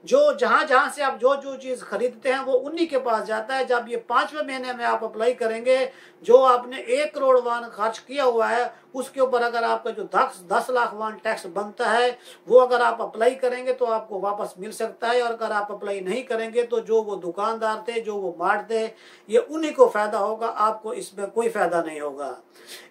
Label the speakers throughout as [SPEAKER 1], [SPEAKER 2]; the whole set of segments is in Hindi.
[SPEAKER 1] जो जहां जहां से आप जो जो चीज खरीदते हैं वो उन्हीं के पास जाता है। जब ये 5वें महीने में आप अप्लाई करेंगे, जो आपने 1 करोड़ वाहन खर्च किया हुआ है उसके ऊपर अगर आपका जो 10 लाख वाहन टैक्स बनता है वो अगर आप अप्लाई करेंगे तो आपको वापस मिल सकता है। और अगर आप अप्लाई नहीं करेंगे तो जो वो दुकानदार थे, जो वो मार्ट थे, ये उन्हीं को फायदा होगा, आपको इसमें कोई फायदा नहीं होगा।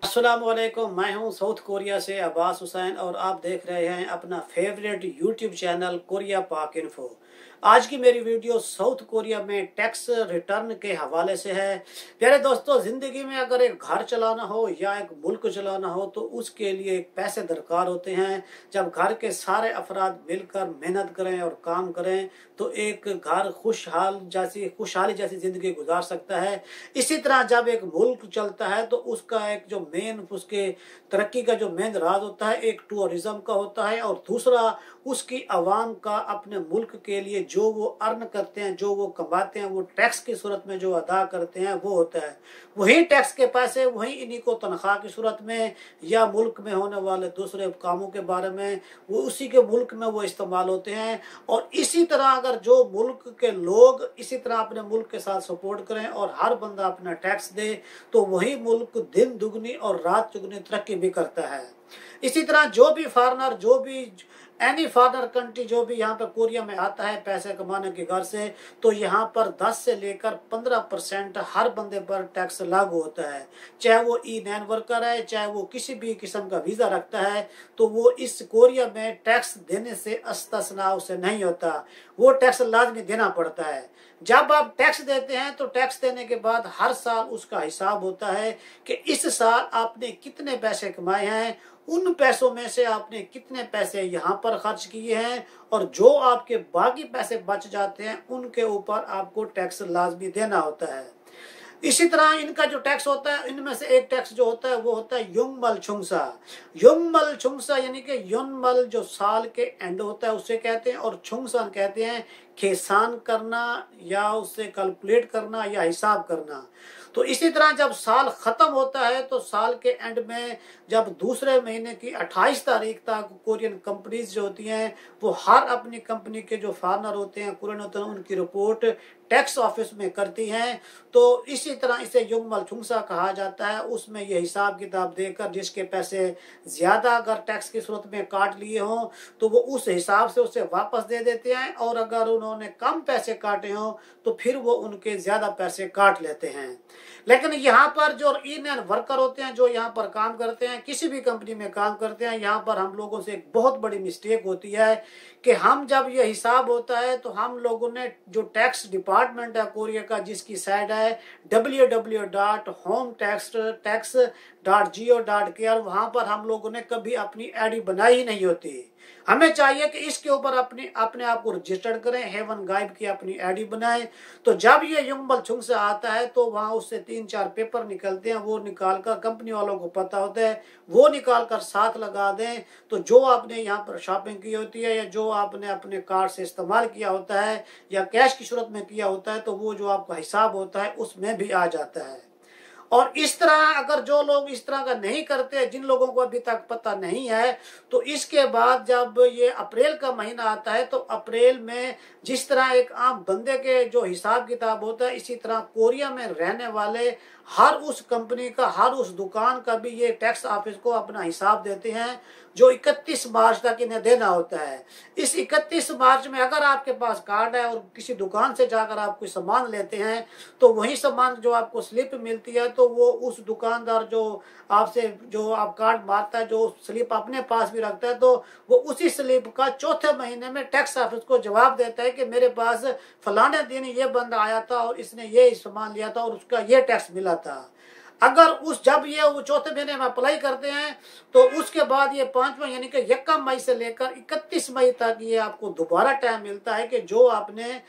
[SPEAKER 1] अस्सलाम वालेकुम, मैं हूं साउथ कोरिया से अब्बास हुसैन और आप देख रहे हैं अपना फेवरेट यूट्यूब चैनल कोरिया पाक इन्फो। आज की मेरी वीडियो साउथ कोरिया में टैक्स रिटर्न के हवाले से है। प्यारे दोस्तों, जिंदगी में अगर एक घर चलाना हो या एक मुल्क चलाना हो तो उसके लिए पैसे दरकार होते हैं। जब घर के सारे अफराद मिलकर मेहनत करें और काम करें तो एक घर खुशहाली जैसी जिंदगी गुजार सकता है। इसी तरह जब एक मुल्क चलता है तो उसका एक जो मेन उसके तरक्की का जो मेन राज होता है एक टूरिज्म का होता है, और दूसरा उसकी आवाम का अपने मुल्क के लिए जो वो अर्न करते हैं, जो वो कमाते हैं, वो टैक्स की सूरत में जो अदा करते हैं वो होता है। वही टैक्स के पैसे वही इन्हीं को तनख्वाह की सूरत में या मुल्क में होने वाले दूसरे कामों के बारे में वो उसी के मुल्क में वो इस्तेमाल होते हैं। और इसी तरह अगर जो मुल्क के लोग इसी तरह अपने मुल्क के साथ सपोर्ट करें और हर बंदा अपना टैक्स दे तो वही मुल्क दिन दुगनी और रात चुगनी तरक्की भी करता है। इसी तरह जो भी फॉरेनर, जो भी एनी फॉरेनर कंट्री जो भी यहाँ पर कोरिया में आता है पैसे कमाने के घर से, तो यहाँ पर 10 से लेकर 15% हर बंदे पर टैक्स लागू होता है। चाहे वो ई-9 वर्कर है, चाहे वो किसी भी किस्म का वीज़ा रखता है, तो वो इस कोरिया में टैक्स देने से अस्तना उसे नहीं होता, वो टैक्स लाजमी देना पड़ता है। जब आप टैक्स देते हैं तो टैक्स देने के बाद हर साल उसका हिसाब होता है कि इस साल आपने कितने पैसे कमाए हैं, उन पैसों में से आपने कितने पैसे यहाँ पर खर्च किए हैं, और जो आपके बाकी पैसे बच जाते हैं उनके ऊपर आपको टैक्स लाजमी देना होता है। इसी तरह इनका जो टैक्स होता है, इनमें से एक टैक्स जो होता है वो होता है युंगमल छुंगसा। युंगमल छुंगसा यानी कि युनमल जो साल के एंड होता है उसे कहते हैं, और छुंगसान कहते हैं खेसान करना या उससे कैलकुलेट करना या हिसाब करना। तो इसी तरह जब साल खत्म होता है तो साल के एंड में जब दूसरे महीने की 28 तारीख तक कोरियन कंपनीज जो होती हैं वो हर अपनी कंपनी के जो फार्नर होते हैं, कोरियन होते हैं, उनकी रिपोर्ट टैक्स ऑफिस में करती हैं। तो इसी तरह इसे युंगमल छुंगसा कहा जाता है। उसमें ये हिसाब किताब देकर जिसके पैसे ज्यादा अगर टैक्स की सूरत में काट लिए हों तो वो उस हिसाब से उसे वापस दे देते हैं, और अगर उन्होंने कम पैसे काटे हों तो फिर वो उनके ज्यादा पैसे काट लेते हैं। लेकिन यहाँ पर जो ई-9 वर्कर होते हैं, जो यहाँ पर काम करते हैं, किसी भी कंपनी में काम करते हैं, यहाँ पर हम लोगों से एक बहुत बड़ी मिस्टेक होती है कि हम जब ये हिसाब होता है तो हम लोगों ने जो टैक्स डिपार्टमेंट है कोरिया का, जिसकी साइट है www.hometax.go.kr, वहां पर हम लोगों ने कभी अपनी आईडी बनाई ही नहीं होती। हमें चाहिए कि इसके ऊपर अपने आप को रजिस्टर्ड करें, हेवन गाइब की अपनी आईडी बनाएं। तो जब ये युंगमल छुंगसा आता है तो वहां उससे 3-4 पेपर निकलते हैं, वो निकालकर कंपनी वालों को पता होता है, वो निकालकर साथ लगा दें। तो जो आपने यहाँ पर शॉपिंग की होती है या जो आपने अपने कार्ड से इस्तेमाल किया होता है या कैश की सूरत में किया होता है, तो वो जो आपका हिसाब होता है उसमें भी आ जाता है। और इस तरह अगर जो लोग इस तरह का नहीं करते, जिन लोगों को अभी तक पता नहीं है, तो इसके बाद जब ये अप्रैल का महीना आता है तो अप्रैल में जिस तरह एक आम बंदे के जो हिसाब किताब होता है, इसी तरह कोरिया में रहने वाले हर उस कंपनी का, हर उस दुकान का भी ये टैक्स ऑफिस को अपना हिसाब देते हैं, जो 31 मार्च तक इन्हें देना होता है। इस 31 मार्च में अगर आपके पास कार्ड है और किसी दुकान से जाकर आप कोई सामान लेते हैं तो वही सामान जो आपको स्लिप मिलती है, तो वो उस दुकानदार जो आपसे जो आप कार्ड मारता है, जो स्लिप अपने पास भी रखता है, तो वो उसी स्लिप का चौथे महीने में टैक्स ऑफिस को जवाब देता है कि मेरे पास फलाने दिन ये बंदा आया था और इसने ये सामान लिया था और उसका ये टैक्स मिला था। अगर जब ये वो चौथे महीने में अप्लाई करते हैं तो उसके बाद ये 5वां यानी कि 1 मई से लेकर 31 मई तक ये आपको दोबारा टाइम मिलता है कि जो आपने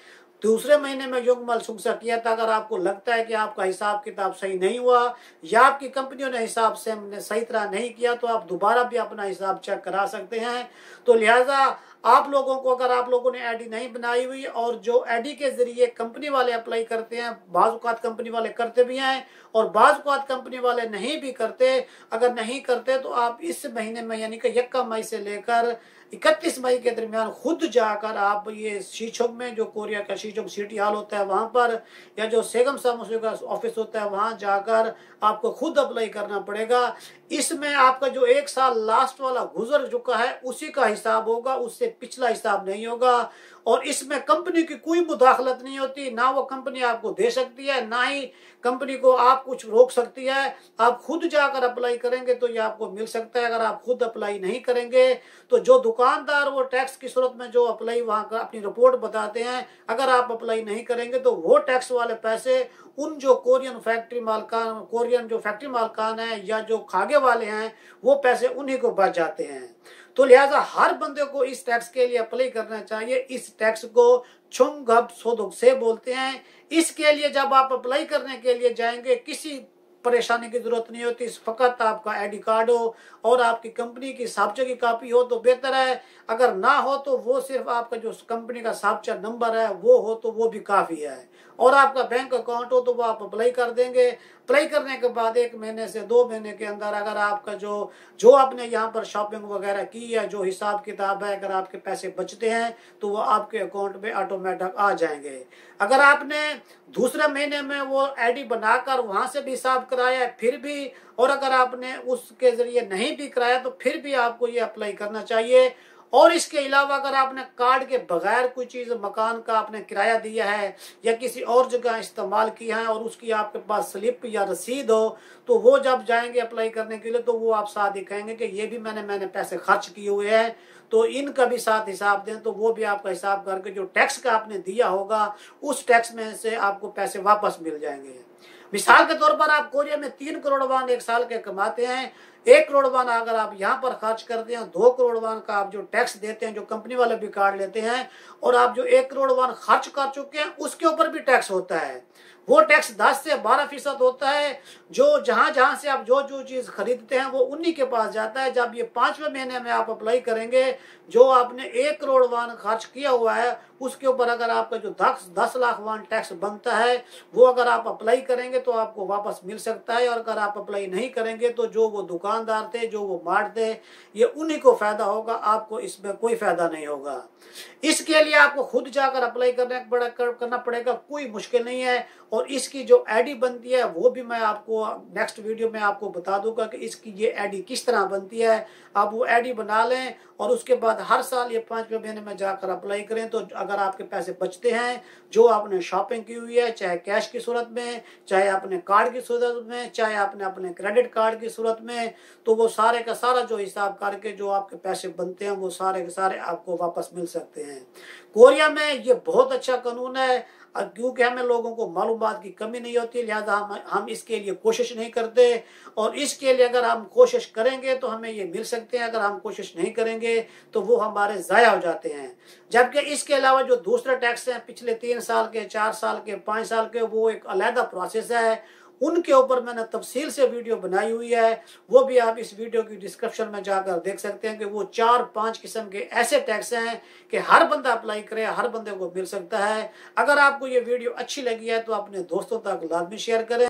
[SPEAKER 1] दूसरे महीने में युंगमल छुंगसा किया था, अगर आपको लगता है कि आपका हिसाब किताब सही नहीं हुआ या आपकी कंपनियों ने हिसाब से सही तरह नहीं किया, तो आप दोबारा भी अपना हिसाब चेक करा सकते हैं। तो लिहाजा आप लोगों को, अगर आप लोगों ने आईडी नहीं बनाई हुई और जो आईडी के जरिए कंपनी वाले अप्लाई करते हैं, बाज़ औक़ात कंपनी वाले करते भी हैं और बाज़ औक़ात कंपनी वाले नहीं भी करते, अगर नहीं करते तो आप इस महीने में यानी कि 1 मई से लेकर 31 मई के दरमियान खुद जाकर आप ये शीशों में, जो कोरिया का शीशों सिटी हॉल होता है वहाँ पर, या जो सेगम सामुसू का ऑफिस होता है वहाँ जाकर आपको खुद अप्लाई करना पड़ेगा। इसमें आपका जो 1 साल लास्ट वाला गुजर चुका है उसी का हिसाब होगा, उससे पिछला हिसाब नहीं होगा। और इसमें कंपनी की कोई मुदाखलत नहीं होती, ना वो कंपनी आपको दे सकती है, ना ही कंपनी को आप कुछ रोक सकती है। आप खुद जाकर अप्लाई करेंगे तो ये आपको मिल सकता है। अगर आप खुद अप्लाई नहीं करेंगे तो जो दुकानदार वो टैक्स की सूरत में जो अप्लाई वहां का अपनी रिपोर्ट बताते हैं, अगर आप अप्लाई नहीं करेंगे तो वो टैक्स वाले पैसे उन जो कोरियन फैक्ट्री मालकान, कोरियन जो फैक्ट्री मालकान है या जो खागे वाले हैं, वो पैसे उन्हीं को बच जाते हैं। तो लिहाजा हर बंदे को इस टैक्स के लिए अप्लाई करना चाहिए। इस टैक्स को चुंगब सोदुक से बोलते हैं। इसके लिए जब आप अप्लाई करने के लिए जाएंगे किसी परेशानी की जरूरत नहीं होती। फकत आपका आईडी कार्ड हो और आपकी कंपनी की साबचे की कॉपी हो तो बेहतर है। अगर ना हो तो वो सिर्फ आपका जो कंपनी का साबचा नंबर है वो हो तो वो भी काफी है। और आपका बैंक अकाउंट हो तो वो आप अप्लाई कर देंगे। अप्लाई करने के बाद 1 महीने से 2 महीने के अंदर अगर आपका जो आपने यहाँ पर शॉपिंग वगैरह की है, जो हिसाब किताब है, अगर आपके पैसे बचते हैं तो वो आपके अकाउंट में ऑटोमेटिक आ जाएंगे। अगर आपने दूसरे महीने में वो आईडी बनाकर वहां से भी हिसाब कराया है फिर भी, और अगर आपने उसके जरिए नहीं भी कराया तो फिर भी आपको ये अप्लाई करना चाहिए। और इसके अलावा अगर आपने कार्ड के बगैर कोई चीज, मकान का आपने किराया दिया है या किसी और जगह इस्तेमाल किया है और उसकी आपके पास स्लिप या रसीद हो, तो वो जब जाएंगे अप्लाई करने के लिए तो वो आप साथ दिखाएंगे कि ये भी मैंने पैसे खर्च किए हुए हैं, तो इनका भी साथ हिसाब दें। तो वो भी आपका हिसाब करके जो टैक्स का आपने दिया होगा उस टैक्स में से आपको पैसे वापस मिल जाएंगे। मिसाल के तौर पर आप कोरिया में 3 करोड़ वान 1 साल के कमाते हैं। 1 करोड़ वान अगर आप यहाँ पर खर्च करते हैं, 2 करोड़ वान का आप जो टैक्स देते हैं, जो कंपनी वाले भी काट लेते हैं, और आप जो 1 करोड़ वान खर्च कर चुके हैं उसके ऊपर भी टैक्स होता है। वो टैक्स 10 से 12% होता है। जो जहां से आप जो चीज खरीदते हैं वो उन्हीं के पास जाता है। जब ये 5वें महीने में आप अप्लाई करेंगे, जो आपने 1 करोड़ वान खर्च किया हुआ है उसके ऊपर अगर आपका जो 10 लाख वान टैक्स बनता है वो अगर आप अप्लाई करेंगे तो आपको वापस मिल सकता है। और अगर आप अप्लाई नहीं करेंगे तो जो वो दुकानदार थे, जो वो मार्ट थे, ये उन्हीं को फायदा होगा, आपको इसमें कोई फायदा नहीं होगा। इसके लिए आपको खुद जाकर अप्लाई करना पड़ेगा, कोई मुश्किल नहीं है। और इसकी जो आईडी बनती है वो भी मैं आपको नेक्स्ट वीडियो में आपको बता दूंगा कि इसकी ये आईडी किस तरह बनती है। आप वो आईडी बना लें और उसके बाद हर साल ये 5वें महीने में जाकर अप्लाई करें। तो अगर आपके पैसे बचते हैं, जो आपने शॉपिंग की हुई है, चाहे कैश की सूरत में, चाहे अपने कार्ड की सूरत में, चाहे आपने अपने क्रेडिट कार्ड की सूरत में, तो वो सारे का सारा जो हिसाब करके जो आपके पैसे बनते हैं वो सारे के सारे आपको वापस मिल सकते हैं। कोरिया में ये बहुत अच्छा कानून है। क्योंकि हमें लोगों को मालूमात की कमी नहीं होती, लिहाजा हम इसके लिए कोशिश नहीं करते। और इसके लिए अगर हम कोशिश करेंगे तो हमें ये मिल सकते हैं, अगर हम कोशिश नहीं करेंगे तो वो हमारे ज़ाया हो जाते हैं। जबकि इसके अलावा जो दूसरे टैक्स हैं, पिछले 3 साल के, 4 साल के, 5 साल के, वो एक अलहदा प्रोसेस है। उनके ऊपर मैंने तफसील से वीडियो बनाई हुई है, वो भी आप इस वीडियो की डिस्क्रिप्शन में जाकर देख सकते हैं कि वो 4-5 किस्म के ऐसे टैक्स हैं कि हर बंदा अप्लाई करे, हर बंदे को मिल सकता है। अगर आपको ये वीडियो अच्छी लगी है तो अपने दोस्तों तक लाजमी शेयर करें।